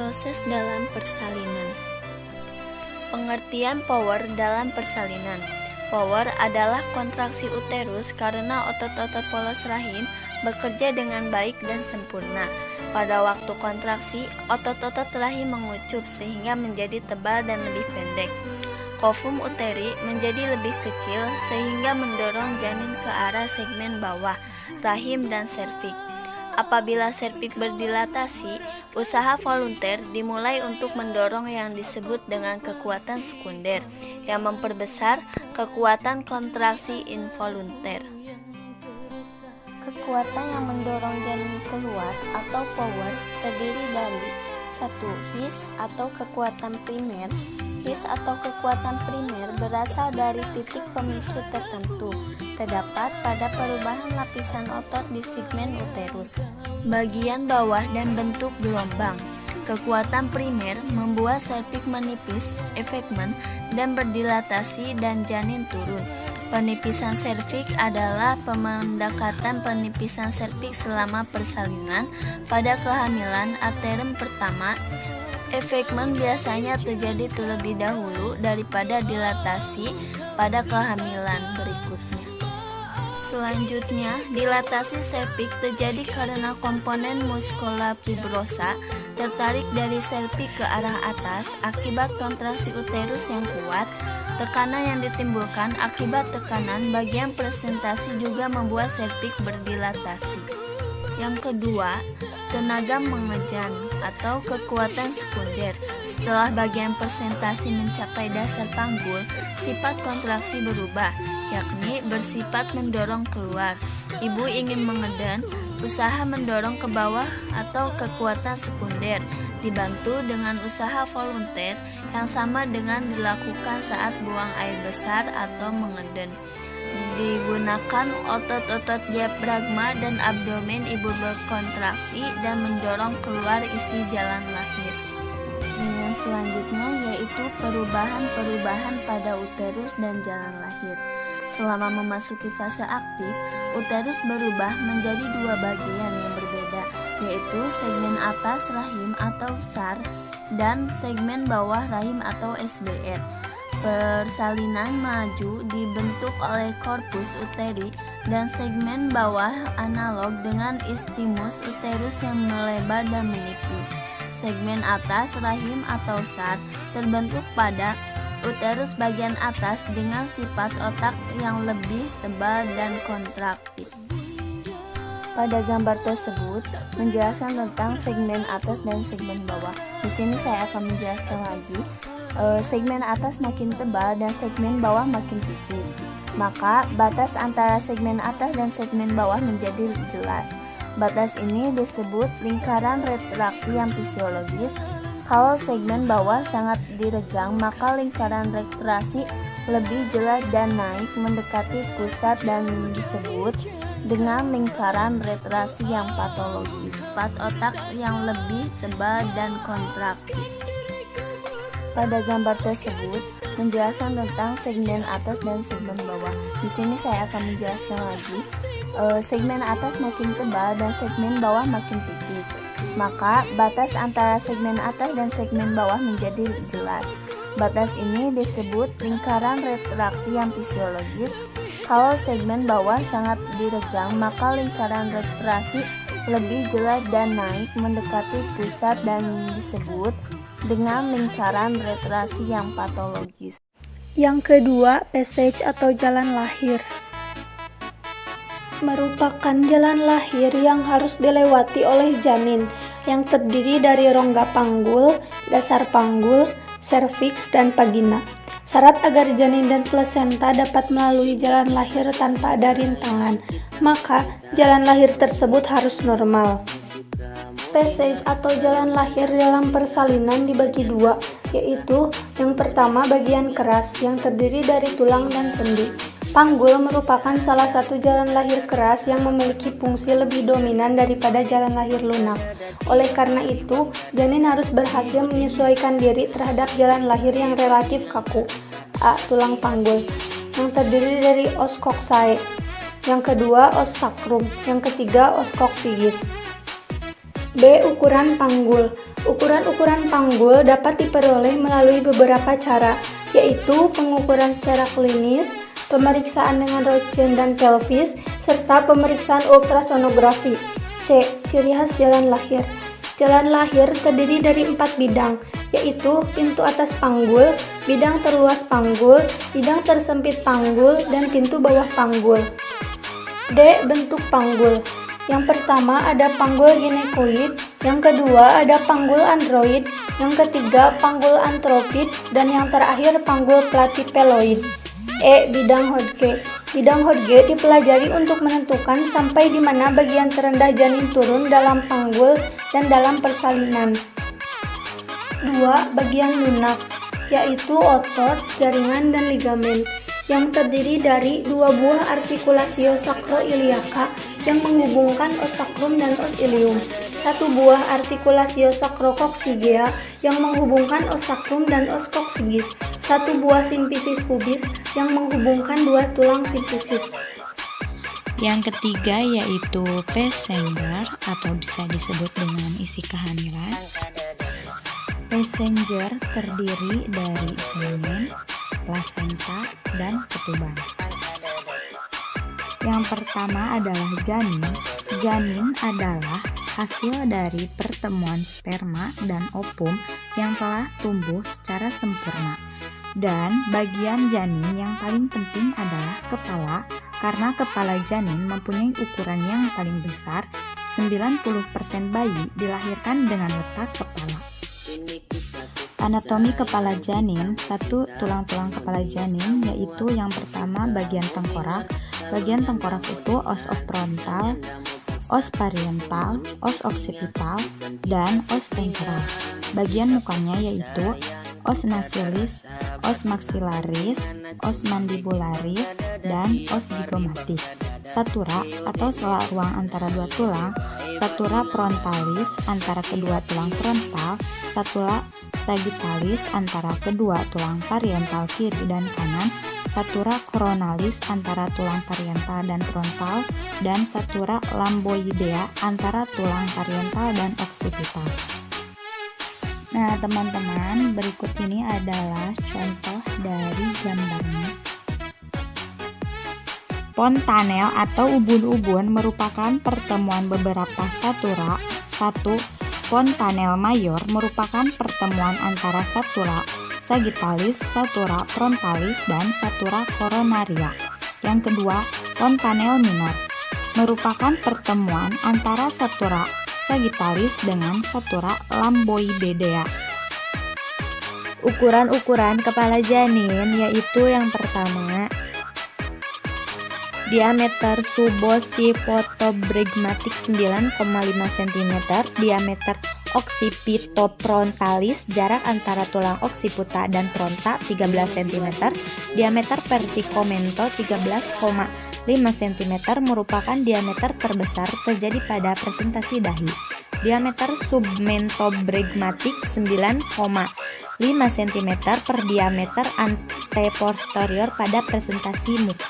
Proses dalam persalinan. Pengertian power dalam persalinan. Power adalah kontraksi uterus karena otot-otot polos rahim bekerja dengan baik dan sempurna. Pada waktu kontraksi, otot-otot rahim mengucup sehingga menjadi tebal dan lebih pendek. Ovum uteri menjadi lebih kecil sehingga mendorong janin ke arah segmen bawah, rahim dan serviks. Apabila serviks berdilatasi, usaha volunteer dimulai untuk mendorong yang disebut dengan kekuatan sekunder, yang memperbesar kekuatan kontraksi involunter. Kekuatan yang mendorong janin keluar atau power terdiri dari 1. His atau kekuatan primer. His atau kekuatan primer berasal dari titik pemicu tertentu terdapat pada perubahan lapisan otot di segmen uterus, bagian bawah dan bentuk gelombang. Kekuatan primer membuat serviks menipis, efekmen, dan berdilatasi dan janin turun. Penipisan serviks adalah pemendekatan penipisan serviks selama persalinan pada kehamilan anterum pertama. Efekmen biasanya terjadi terlebih dahulu daripada dilatasi pada kehamilan berikutnya. Selanjutnya, dilatasi serviks terjadi karena komponen muskula fibrosa tertarik dari serviks ke arah atas akibat kontraksi uterus yang kuat. Tekanan yang ditimbulkan akibat tekanan bagian presentasi juga membuat serviks berdilatasi. Yang kedua, tenaga mengejan atau kekuatan sekunder. Setelah bagian presentasi mencapai dasar panggul, sifat kontraksi berubah, yakni bersifat mendorong keluar. Ibu ingin mengedan, usaha mendorong ke bawah atau kekuatan sekunder, dibantu dengan usaha volunteer yang sama dengan dilakukan saat buang air besar atau mengedan. Digunakan otot-otot diafragma dan abdomen ibu berkontraksi dan mendorong keluar isi jalan lahir. Yang selanjutnya yaitu perubahan-perubahan pada uterus dan jalan lahir. Selama memasuki fase aktif, uterus berubah menjadi dua bagian yang berbeda, yaitu segmen atas rahim atau SAR dan segmen bawah rahim atau SBR. Persalinan maju dibentuk oleh korpus uteri dan segmen bawah analog dengan istimus uterus yang melebar dan menipis. Segmen atas rahim atau SAR terbentuk pada uterus bagian atas dengan sifat otak yang lebih tebal dan kontraktif. Pada gambar tersebut menjelaskan tentang segmen atas dan segmen bawah. Di sini saya akan menjelaskan lagi. Segmen atas makin tebal dan segmen bawah makin tipis, maka batas antara segmen atas dan segmen bawah menjadi jelas. Batas ini disebut lingkaran retraksi yang fisiologis. Kalau segmen bawah sangat diregang, maka lingkaran retraksi lebih jelas dan naik mendekati pusat dan disebut dengan lingkaran retraksi yang patologis. Sifat otak yang lebih tebal dan kontraktif. Pada gambar tersebut menjelaskan tentang segmen atas dan segmen bawah. Di sini saya akan menjelaskan lagi. Segmen atas makin tebal dan segmen bawah makin tipis, maka batas antara segmen atas dan segmen bawah menjadi jelas. Batas ini disebut lingkaran retraksi yang fisiologis. Kalau segmen bawah sangat diregang, maka lingkaran retraksi lebih jelas dan naik mendekati pusat dan disebut dengan lingkaran retraksi yang patologis. Yang kedua, passage atau jalan lahir. Merupakan jalan lahir yang harus dilewati oleh janin yang terdiri dari rongga panggul, dasar panggul, serviks, dan vagina. Syarat agar janin dan plasenta dapat melalui jalan lahir tanpa ada rintangan, maka jalan lahir tersebut harus normal. Passage atau jalan lahir dalam persalinan dibagi dua, yaitu yang pertama bagian keras yang terdiri dari tulang dan sendi. Panggul merupakan salah satu jalan lahir keras yang memiliki fungsi lebih dominan daripada jalan lahir lunak. Oleh karena itu, janin harus berhasil menyesuaikan diri terhadap jalan lahir yang relatif kaku. A. Tulang panggul yang terdiri dari os coccyx. Yang kedua, os sacrum. Yang ketiga, os coccygeus. B. Ukuran panggul. Ukuran-ukuran panggul dapat diperoleh melalui beberapa cara, yaitu pengukuran secara klinis, pemeriksaan dengan Roentgen dan pelvis, serta pemeriksaan ultrasonografi. C. Ciri khas jalan lahir. Jalan lahir terdiri dari 4 bidang, yaitu pintu atas panggul, bidang terluas panggul, bidang tersempit panggul, dan pintu bawah panggul. D. Bentuk panggul. Yang pertama ada panggul ginekoid, yang kedua ada panggul android, yang ketiga panggul antropid, dan yang terakhir panggul platypeloid. E. Bidang Hodge. Bidang Hodge dipelajari untuk menentukan sampai di mana bagian terendah janin turun dalam panggul dan dalam persalinan. 2. Bagian lunak, yaitu otot, jaringan, dan ligamen, yang terdiri dari 2 buah artikulasi os sakroiliaka yang menghubungkan os sakrum dan os ilium, 1 buah artikulasi os sakrokoksigea yang menghubungkan os sakrum dan os koksigis, 1 buah simfisis pubis yang menghubungkan 2 tulang simfisis. Yang ketiga yaitu passenger atau bisa disebut dengan isi kehamilan. Passenger terdiri dari janin, plasenta, dan ketuban. Yang pertama adalah janin. Janin adalah hasil dari pertemuan sperma dan ovum yang telah tumbuh secara sempurna. Dan bagian janin yang paling penting adalah kepala, karena kepala janin mempunyai ukuran yang paling besar. 90% bayi dilahirkan dengan letak kepala. Anatomi kepala janin. 1. Tulang-tulang kepala janin, yaitu yang pertama bagian tengkorak. Bagian tengkorak itu os frontal, os parietal, os occipital, dan os temporal. Bagian mukanya yaitu os nasilis, os maxillaris, os mandibularis, dan os zygomatic. Satura atau sela ruang antara dua tulang, satura frontalis antara kedua tulang frontal, satura sagittalis antara kedua tulang parietal kiri dan kanan, satura coronalis antara tulang parietal dan frontal, dan satura lamboidea antara tulang parietal dan occipital. Nah, teman-teman, berikut ini adalah contoh dari gambarnya. Fontanel atau ubun-ubun merupakan pertemuan beberapa satura. 1. Fontanel mayor merupakan pertemuan antara satura sagittalis, satura frontalis, dan satura coronaria. Yang kedua, fontanel minor merupakan pertemuan antara satura sagittalis dengan satura lamboidea. Ukuran-ukuran kepala janin yaitu yang pertama, diameter subocipitobregmatic 9,5 cm, diameter occipitofrontalis jarak antara tulang occipita dan fronta 13 cm, diameter verticomento 13,5 cm merupakan diameter terbesar terjadi pada presentasi dahi. Diameter submentobregmatic 9,5 cm per diameter anteposterior pada presentasi muka.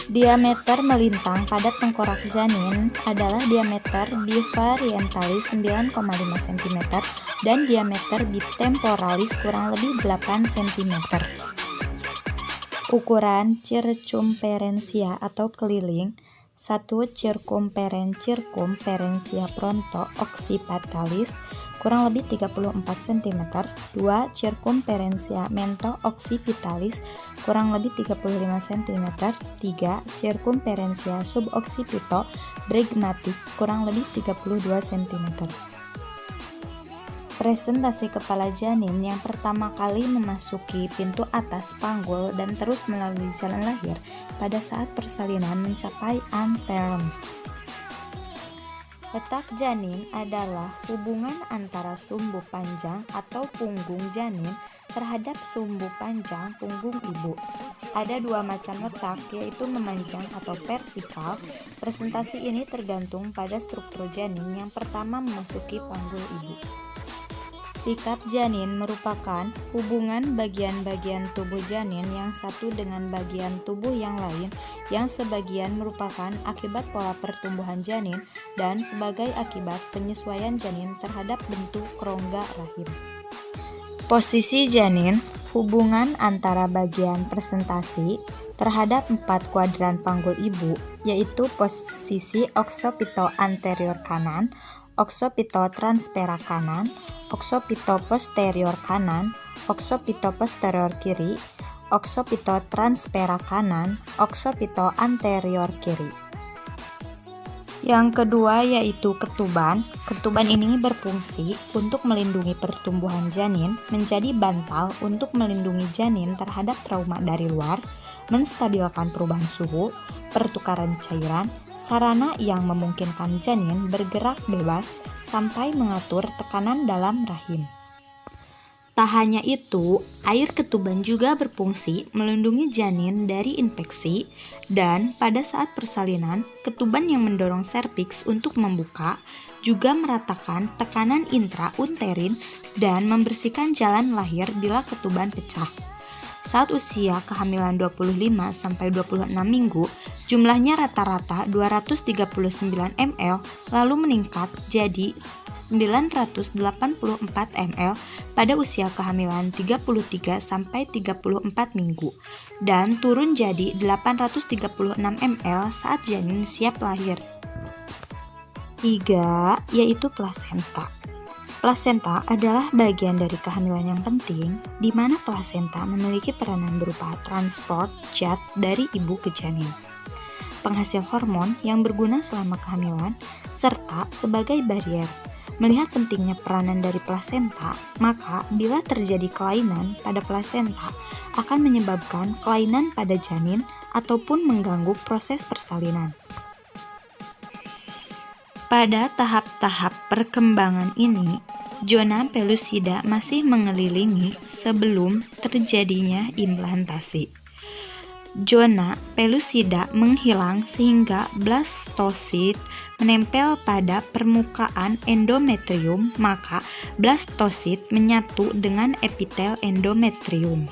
Diameter melintang pada tengkorak janin adalah diameter biparieentalis 9,5 cm dan diameter bitemporalis kurang lebih 8 cm. Ukuran circumferentia atau keliling. 1. Circumferentia fronto occipitalis kurang lebih 34 cm. 2. Circumferentia mento occipitalis kurang lebih 35 cm. 3. Circumferentia suboccipito bregmatic kurang lebih 32 cm. Presentasi kepala janin yang pertama kali memasuki pintu atas panggul dan terus melalui jalan lahir pada saat persalinan mencapai anterm. Letak janin adalah hubungan antara sumbu panjang atau punggung janin terhadap sumbu panjang punggung ibu. Ada 2 macam letak, yaitu memanjang atau vertikal. Presentasi ini tergantung pada struktur janin yang pertama memasuki panggul ibu. Sikap janin merupakan hubungan bagian-bagian tubuh janin yang satu dengan bagian tubuh yang lain yang sebagian merupakan akibat pola pertumbuhan janin dan sebagai akibat penyesuaian janin terhadap bentuk rongga rahim. Posisi janin, hubungan antara bagian presentasi terhadap 4 kuadran panggul ibu, yaitu posisi oksipito anterior kanan, oksipito transpera kanan, oksipito posterior kanan, oksipito posterior kiri, oksipito transpera kanan, oksipito anterior kiri. Yang kedua yaitu ketuban. Ketuban ini berfungsi untuk melindungi pertumbuhan janin, menjadi bantal untuk melindungi janin terhadap trauma dari luar, menstabilkan perubahan suhu, pertukaran cairan, sarana yang memungkinkan janin bergerak bebas sampai mengatur tekanan dalam rahim. Tak hanya itu, air ketuban juga berfungsi melindungi janin dari infeksi dan pada saat persalinan, ketuban yang mendorong serviks untuk membuka juga meratakan tekanan intrauterin dan membersihkan jalan lahir bila ketuban pecah. Saat usia kehamilan 25-26 minggu, jumlahnya rata-rata 239 ml lalu meningkat jadi 984 ml pada usia kehamilan 33-34 minggu dan turun jadi 836 ml saat janin siap lahir. 3. Yaitu plasenta. Plasenta adalah bagian dari kehamilan yang penting, di mana plasenta memiliki peranan berupa transport zat dari ibu ke janin, penghasil hormon yang berguna selama kehamilan, serta sebagai barier. Melihat pentingnya peranan dari plasenta, maka bila terjadi kelainan pada plasenta akan menyebabkan kelainan pada janin ataupun mengganggu proses persalinan. Pada tahap-tahap perkembangan ini, zona pellucida masih mengelilingi sebelum terjadinya implantasi. Zona pellucida menghilang sehingga blastosit menempel pada permukaan endometrium, maka blastosit menyatu dengan epitel endometrium.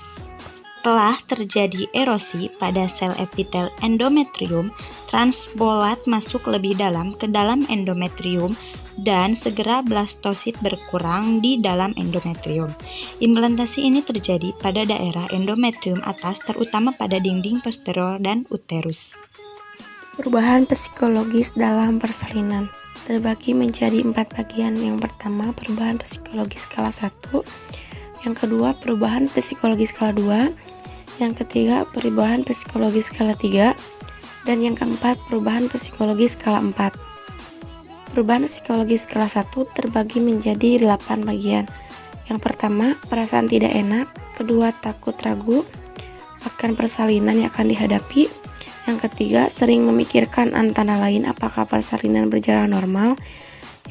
Telah terjadi erosi pada sel epitel endometrium, transfolat masuk lebih dalam ke dalam endometrium dan segera blastosit berkurang di dalam endometrium. Implantasi ini terjadi pada daerah endometrium atas, terutama pada dinding posterior dan uterus. Perubahan psikologis dalam persalinan terbagi menjadi 4 bagian. Yang pertama, perubahan psikologis skala 1, yang kedua, perubahan psikologis skala 2, yang ketiga, perubahan psikologis skala 3, dan yang keempat, perubahan psikologis skala 4. Perubahan psikologis skala 1 terbagi menjadi 8 bagian. Yang pertama, perasaan tidak enak, kedua, takut ragu akan persalinan yang akan dihadapi, yang ketiga, sering memikirkan antara lain apakah persalinan berjalan normal,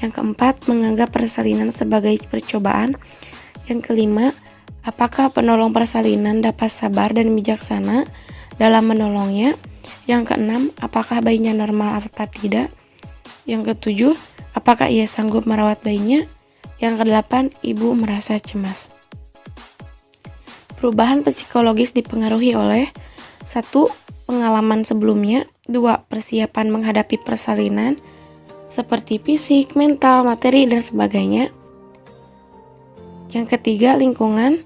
yang keempat, menganggap persalinan sebagai percobaan, yang kelima, apakah penolong persalinan dapat sabar dan bijaksana dalam menolongnya, yang keenam, apakah bayinya normal atau tidak, yang ketujuh, apakah ia sanggup merawat bayinya, yang kedelapan, ibu merasa cemas. Perubahan psikologis dipengaruhi oleh 1. Pengalaman sebelumnya, 2. Persiapan menghadapi persalinan seperti fisik, mental, materi, dan sebagainya. Yang ketiga, lingkungan.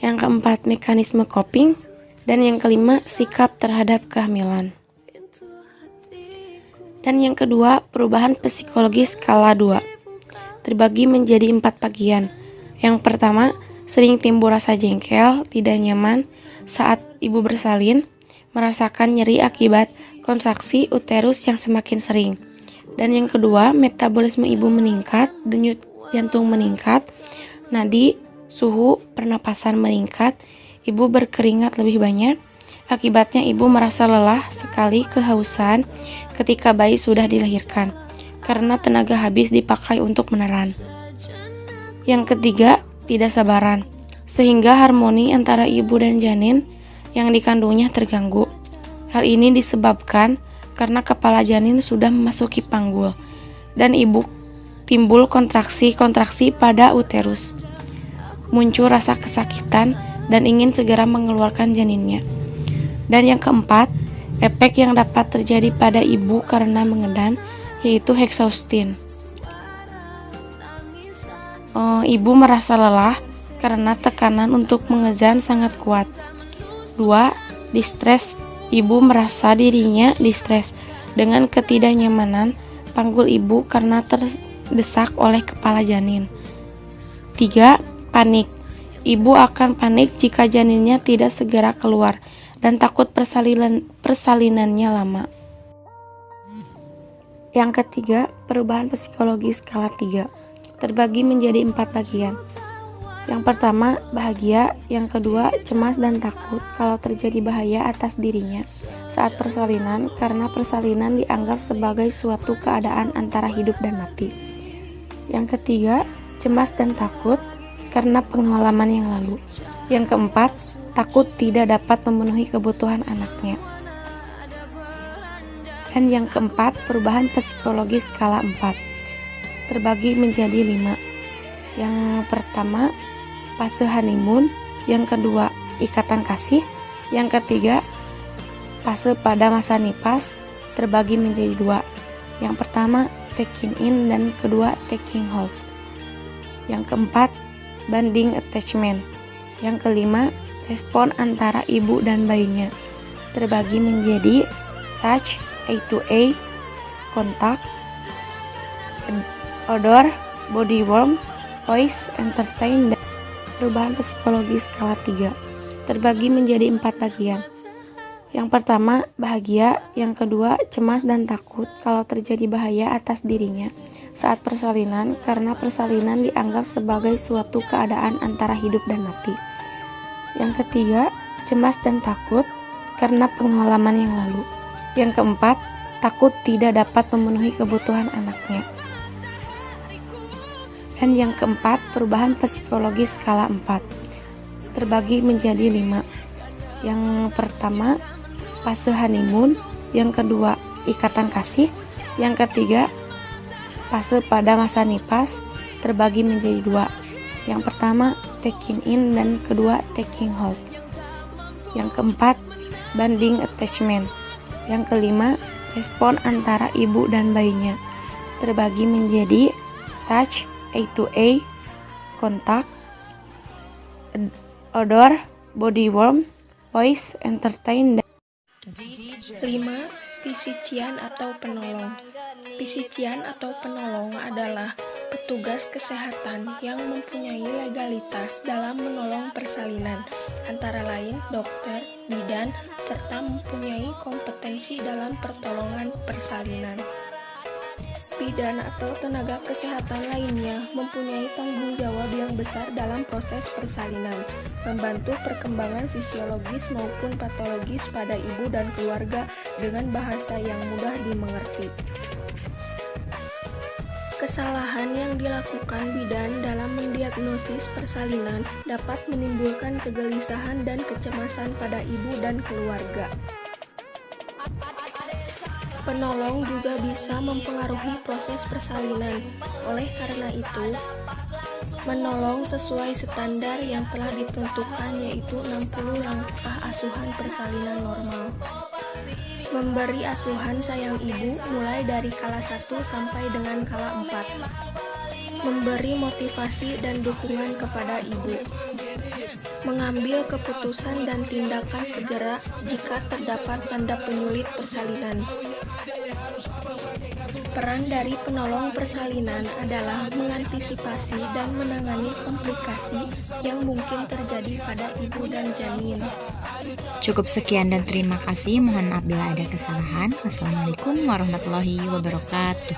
Yang keempat, mekanisme coping. Dan yang kelima, sikap terhadap kehamilan. Dan yang kedua, perubahan psikologis skala 2 terbagi menjadi 4 bagian. Yang pertama, sering timbul rasa jengkel, tidak nyaman saat ibu bersalin, merasakan nyeri akibat kontraksi uterus yang semakin sering. Dan yang kedua, metabolisme ibu meningkat, denyut jantung meningkat, nadi, suhu, pernapasan meningkat, ibu berkeringat lebih banyak. Akibatnya ibu merasa lelah sekali, kehausan ketika bayi sudah dilahirkan karena tenaga habis dipakai untuk menelan. Yang ketiga, tidak sabaran, sehingga harmoni antara ibu dan janin yang dikandungnya terganggu. Hal ini disebabkan karena kepala janin sudah memasuki panggul dan ibu timbul kontraksi-kontraksi pada uterus. muncul rasa kesakitan dan ingin segera mengeluarkan janinnya. Dan yang keempat, efek yang dapat terjadi pada ibu karena mengedan, yaitu hexhausting. Ibu merasa lelah karena tekanan untuk mengedan sangat kuat. 2. Distres. Ibu merasa dirinya distres dengan ketidaknyamanan panggul ibu karena terdesak oleh kepala janin. 3. Panik. Ibu akan panik jika janinnya tidak segera keluar dan takut persalinannya lama. Yang ketiga, perubahan psikologi skala 3 terbagi menjadi 4 bagian. Yang pertama, bahagia. Yang kedua, cemas dan takut kalau terjadi bahaya atas dirinya saat persalinan karena persalinan dianggap sebagai suatu keadaan antara hidup dan mati. Yang ketiga, cemas dan takut karena pengalaman yang lalu. Yang keempat, takut tidak dapat memenuhi kebutuhan anaknya. Dan yang keempat, perubahan psikologi skala 4 terbagi menjadi 5. Yang pertama, fase honeymoon. Yang kedua, ikatan kasih. Yang ketiga, fase pada masa nipas terbagi menjadi 2. Yang pertama, taking in, dan kedua, taking hold. Yang keempat, bonding attachment. Yang kelima, respon antara ibu dan bayinya terbagi menjadi touch, A to A, kontak, odor, body warmth, voice, entertain, dan perubahan psikologi skala 3 terbagi menjadi 4 bagian. Yang pertama, bahagia. Yang kedua, cemas dan takut kalau terjadi bahaya atas dirinya saat persalinan karena persalinan dianggap sebagai suatu keadaan antara hidup dan mati. Yang ketiga, cemas dan takut karena pengalaman yang lalu. Yang keempat, takut tidak dapat memenuhi kebutuhan anaknya. Dan yang keempat, perubahan psikologi skala 4 terbagi menjadi 5. Yang pertama, fase honeymoon. Yang kedua, ikatan kasih. Yang ketiga, fase pada masa nipas terbagi menjadi 2. Yang pertama, taking in, dan kedua, taking hold. Yang keempat, bonding attachment. Yang kelima, respon antara ibu dan bayinya terbagi menjadi touch, A to A, kontak, odor, body warmth, voice, entertain, dan 5. Pisician atau penolong. Pisician atau penolong adalah petugas kesehatan yang mempunyai legalitas dalam menolong persalinan, antara lain dokter, bidan, serta mempunyai kompetensi dalam pertolongan persalinan. Bidan atau tenaga kesehatan lainnya mempunyai tanggung jawab yang besar dalam proses persalinan, membantu perkembangan fisiologis maupun patologis pada ibu dan keluarga dengan bahasa yang mudah dimengerti. Kesalahan yang dilakukan bidan dalam mendiagnosis persalinan dapat menimbulkan kegelisahan dan kecemasan pada ibu dan keluarga. Penolong juga bisa mempengaruhi proses persalinan. Oleh karena itu, menolong sesuai standar yang telah ditentukan, yaitu 60 langkah asuhan persalinan normal. Memberi asuhan sayang ibu mulai dari kala 1 sampai dengan kala 4. Memberi motivasi dan dukungan kepada ibu. Mengambil keputusan dan tindakan segera jika terdapat tanda penyulit persalinan. Peran dari penolong persalinan adalah mengantisipasi dan menangani komplikasi yang mungkin terjadi pada ibu dan janin. Cukup sekian dan terima kasih. Mohon maaf bila ada kesalahan. Wassalamualaikum warahmatullahi wabarakatuh.